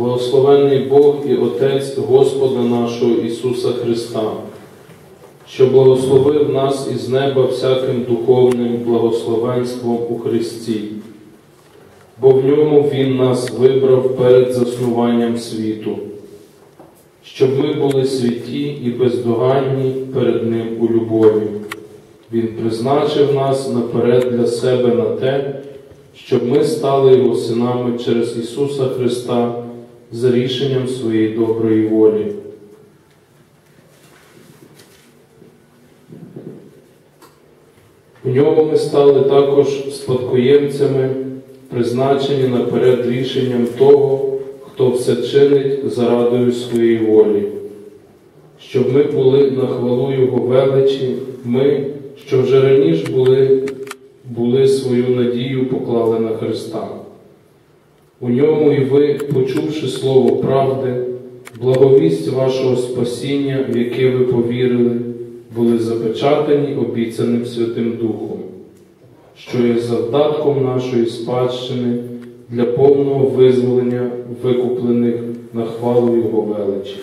Благословенний Бог і Отець Господа нашого Ісуса Христа, що благословив нас із неба всяким духовним благословенством у Христі, бо в ньому Він нас вибрав перед заснуванням світу, щоб ми були святі і бездоганні перед Ним у любові. Він призначив нас наперед для себе на те, щоб ми стали Його синами через Ісуса Христа за рішенням своєї доброї волі. У ньому ми стали також спадкоємцями, призначені наперед рішенням того, хто все чинить зарадою своєї волі, щоб ми були на хвалу Його величі, ми, що вже раніше були свою надію поклали на Христа. У ньому і ви, почувши слово правди, благовість вашого спасіння, в яке ви повірили, були запечатані обіцяним Святим Духом, що є завдатком нашої спадщини для повного визволення викуплених на хвалу Його величі.